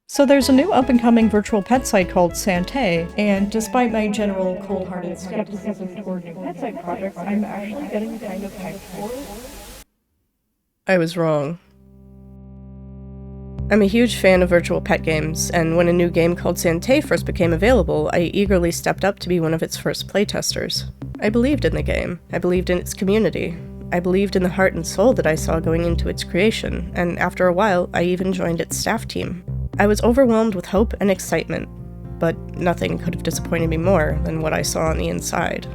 So there's a new up-and-coming virtual pet site called Santae, and despite my general cold-hearted skepticism toward new pet site projects, I'm actually getting kind of hyped for it. I was wrong. I'm a huge fan of virtual pet games, and when a new game called Santae first became available, I eagerly stepped up to be one of its first playtesters. I believed in the game, I believed in its community, I believed in the heart and soul that I saw going into its creation, and after a while, I even joined its staff team. I was overwhelmed with hope and excitement, but nothing could have disappointed me more than what I saw on the inside.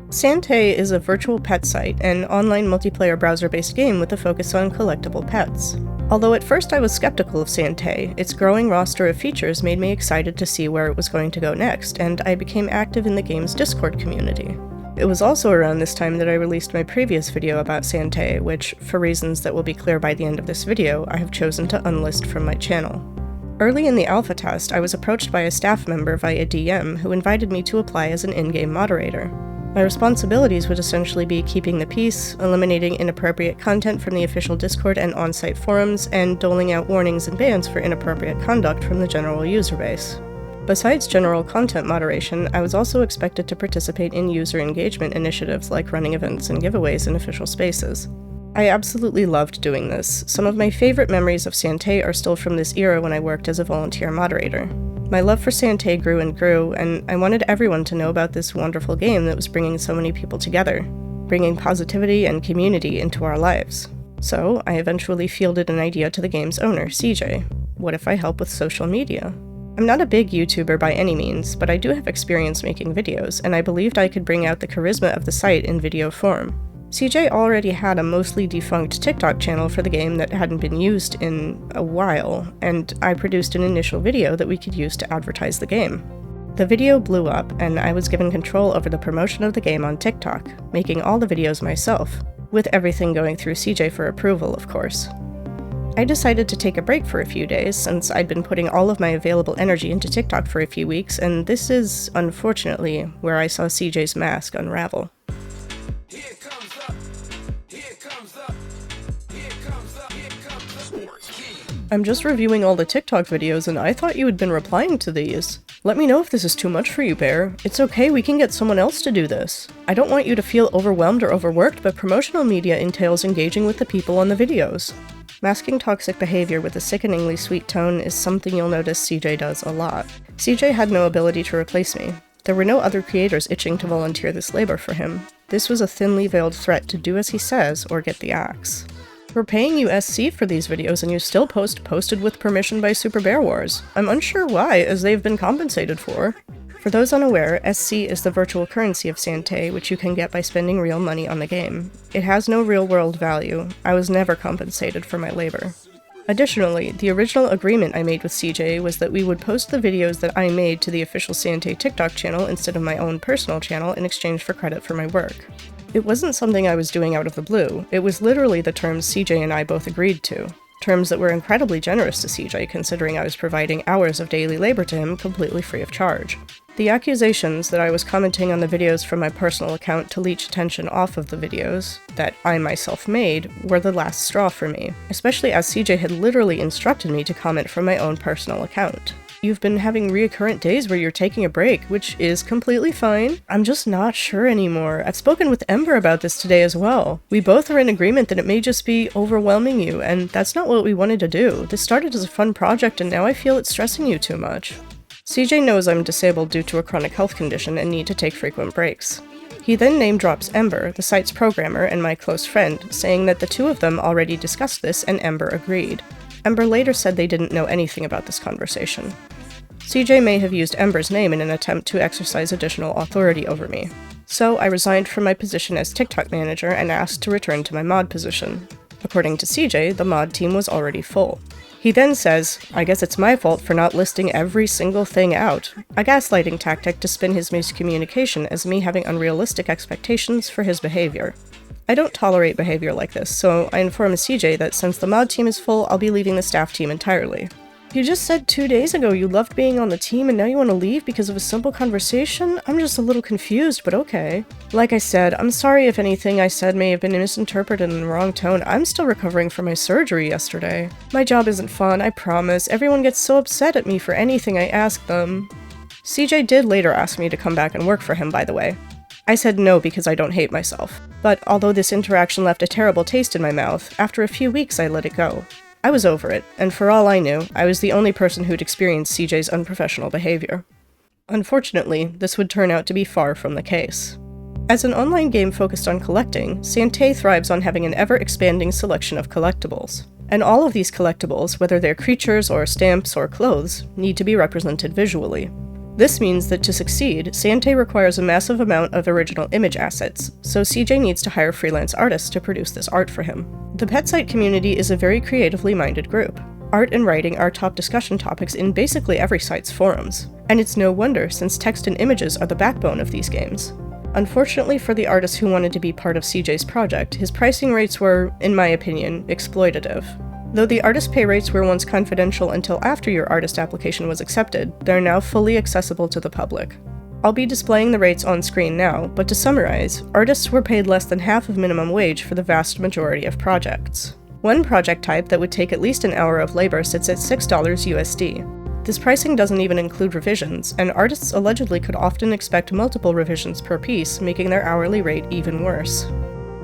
Santae is a virtual pet site, an online multiplayer browser-based game with a focus on collectible pets. Although at first I was skeptical of Santae, its growing roster of features made me excited to see where it was going to go next, and I became active in the game's Discord community. It was also around this time that I released my previous video about Santae, which, for reasons that will be clear by the end of this video, I have chosen to unlist from my channel. Early in the alpha test, I was approached by a staff member via DM who invited me to apply as an in-game moderator. My responsibilities would essentially be keeping the peace, eliminating inappropriate content from the official Discord and on-site forums, and doling out warnings and bans for inappropriate conduct from the general user base. Besides general content moderation, I was also expected to participate in user engagement initiatives like running events and giveaways in official spaces. I absolutely loved doing this. Some of my favorite memories of Santae are still from this era when I worked as a volunteer moderator. My love for Santae grew and grew, and I wanted everyone to know about this wonderful game that was bringing so many people together, bringing positivity and community into our lives. So, I eventually fielded an idea to the game's owner, CJ. What if I help with social media? I'm not a big YouTuber by any means, but I do have experience making videos, and I believed I could bring out the charisma of the site in video form. CJ already had a mostly defunct TikTok channel for the game that hadn't been used in a while, and I produced an initial video that we could use to advertise the game. The video blew up, and I was given control over the promotion of the game on TikTok, making all the videos myself, with everything going through CJ for approval, of course. I decided to take a break for a few days, since I'd been putting all of my available energy into TikTok for a few weeks, and this is, unfortunately, where I saw CJ's mask unravel. I'm just reviewing all the TikTok videos and I thought you had been replying to these. Let me know if this is too much for you, Bear. It's okay, we can get someone else to do this. I don't want you to feel overwhelmed or overworked, but promotional media entails engaging with the people on the videos. Masking toxic behavior with a sickeningly sweet tone is something you'll notice CJ does a lot. CJ had no ability to replace me. There were no other creators itching to volunteer this labor for him. This was a thinly veiled threat to do as he says or get the axe. We're paying you SC for these videos and you still posted with permission by Super Bear Wars. I'm unsure why, as they've been compensated for. For those unaware, SC is the virtual currency of Santae, which you can get by spending real money on the game. It has no real-world value. I was never compensated for my labor. Additionally, the original agreement I made with CJ was that we would post the videos that I made to the official Santae TikTok channel instead of my own personal channel in exchange for credit for my work. It wasn't something I was doing out of the blue, it was literally the terms CJ and I both agreed to. Terms that were incredibly generous to CJ considering I was providing hours of daily labor to him completely free of charge. The accusations that I was commenting on the videos from my personal account to leech attention off of the videos that I myself made were the last straw for me, especially as CJ had literally instructed me to comment from my own personal account. You've been having recurrent days where you're taking a break, which is completely fine. I'm just not sure anymore. I've spoken with Ember about this today as well. We both are in agreement that it may just be overwhelming you, and that's not what we wanted to do. This started as a fun project and now I feel it's stressing you too much. CJ knows I'm disabled due to a chronic health condition and need to take frequent breaks. He then name-drops Ember, the site's programmer and my close friend, saying that the two of them already discussed this and Ember agreed. Ember later said they didn't know anything about this conversation. CJ may have used Ember's name in an attempt to exercise additional authority over me. So I resigned from my position as TikTok manager and asked to return to my mod position. According to CJ, the mod team was already full. He then says, I guess it's my fault for not listing every single thing out, a gaslighting tactic to spin his miscommunication as me having unrealistic expectations for his behavior. I don't tolerate behavior like this, so I inform CJ that since the mod team is full, I'll be leaving the staff team entirely. You just said 2 days ago you loved being on the team and now you want to leave because of a simple conversation? I'm just a little confused, but okay. Like I said, I'm sorry if anything I said may have been misinterpreted in the wrong tone. I'm still recovering from my surgery yesterday. My job isn't fun, I promise. Everyone gets so upset at me for anything I ask them. CJ did later ask me to come back and work for him, by the way. I said no because I don't hate myself. But although this interaction left a terrible taste in my mouth, after a few weeks I let it go. I was over it, and for all I knew, I was the only person who'd experienced CJ's unprofessional behavior. Unfortunately, this would turn out to be far from the case. As an online game focused on collecting, Santae thrives on having an ever-expanding selection of collectibles. And all of these collectibles, whether they're creatures or stamps or clothes, need to be represented visually. This means that to succeed, Santae requires a massive amount of original image assets, so CJ needs to hire freelance artists to produce this art for him. The pet site community is a very creatively minded group. Art and writing are top discussion topics in basically every site's forums, and it's no wonder since text and images are the backbone of these games. Unfortunately for the artists who wanted to be part of CJ's project, his pricing rates were, in my opinion, exploitative. Though the artist pay rates were once confidential until after your artist application was accepted, they're now fully accessible to the public. I'll be displaying the rates on screen now, but to summarize, artists were paid less than half of minimum wage for the vast majority of projects. One project type that would take at least an hour of labor sits at $6 USD. This pricing doesn't even include revisions, and artists allegedly could often expect multiple revisions per piece, making their hourly rate even worse.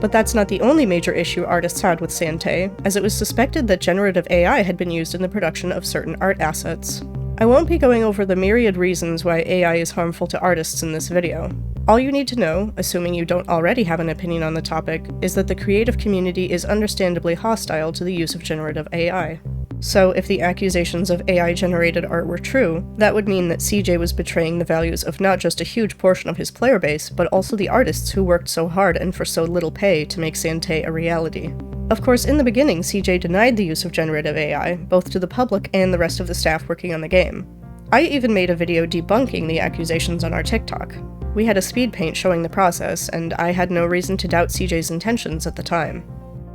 But that's not the only major issue artists had with Santae, as it was suspected that generative AI had been used in the production of certain art assets. I won't be going over the myriad reasons why AI is harmful to artists in this video. All you need to know, assuming you don't already have an opinion on the topic, is that the creative community is understandably hostile to the use of generative AI. So, if the accusations of AI-generated art were true, that would mean that CJ was betraying the values of not just a huge portion of his player base, but also the artists who worked so hard and for so little pay to make Santae a reality. Of course, in the beginning, CJ denied the use of generative AI, both to the public and the rest of the staff working on the game. I even made a video debunking the accusations on our TikTok. We had a speed paint showing the process, and I had no reason to doubt CJ's intentions at the time.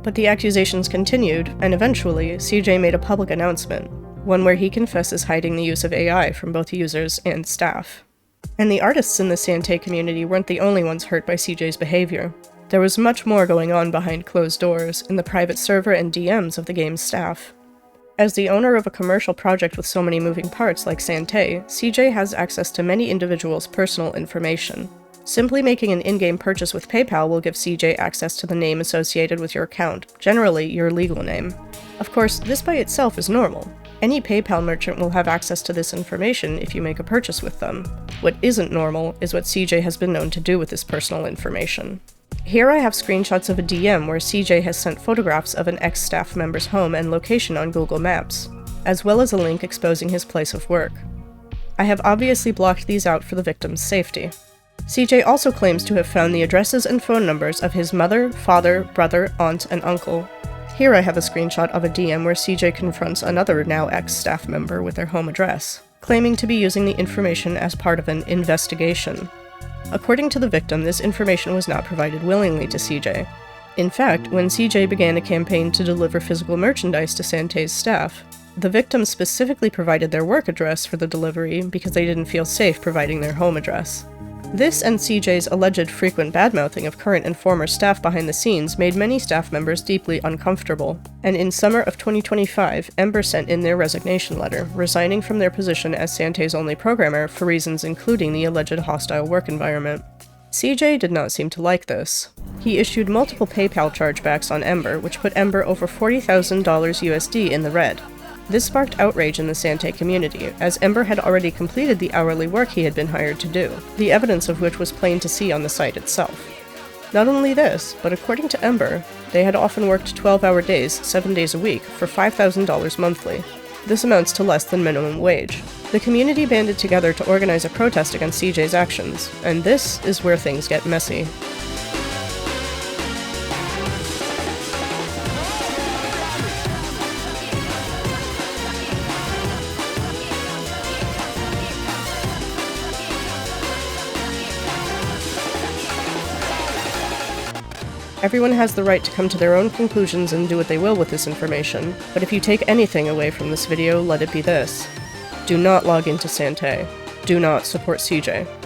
But the accusations continued, and eventually, CJ made a public announcement, one where he confesses hiding the use of AI from both users and staff. And the artists in the Santae community weren't the only ones hurt by CJ's behavior. There was much more going on behind closed doors, in the private server and DMs of the game's staff. As the owner of a commercial project with so many moving parts like Santae, CJ has access to many individuals' personal information. Simply making an in-game purchase with PayPal will give CJ access to the name associated with your account, generally your legal name. Of course, this by itself is normal. Any PayPal merchant will have access to this information if you make a purchase with them. What isn't normal is what CJ has been known to do with this personal information. Here I have screenshots of a DM where CJ has sent photographs of an ex-staff member's home and location on Google Maps, as well as a link exposing his place of work. I have obviously blocked these out for the victim's safety. CJ also claims to have found the addresses and phone numbers of his mother, father, brother, aunt, and uncle. Here I have a screenshot of a DM where CJ confronts another now ex-staff member with their home address, claiming to be using the information as part of an investigation. According to the victim, this information was not provided willingly to CJ. In fact, when CJ began a campaign to deliver physical merchandise to Santae's staff, the victim specifically provided their work address for the delivery because they didn't feel safe providing their home address. This and CJ's alleged frequent badmouthing of current and former staff behind the scenes made many staff members deeply uncomfortable, and in summer of 2025, Ember sent in their resignation letter, resigning from their position as Santae's only programmer for reasons including the alleged hostile work environment. CJ did not seem to like this. He issued multiple PayPal chargebacks on Ember, which put Ember over $40,000 USD in the red. This sparked outrage in the Santae community, as Ember had already completed the hourly work he had been hired to do, the evidence of which was plain to see on the site itself. Not only this, but according to Ember, they had often worked 12-hour days, 7 days a week, for $5,000 monthly. This amounts to less than minimum wage. The community banded together to organize a protest against CJ's actions, and this is where things get messy. Everyone has the right to come to their own conclusions and do what they will with this information, but if you take anything away from this video, let it be this. Do not log into Santae. Do not support CJ.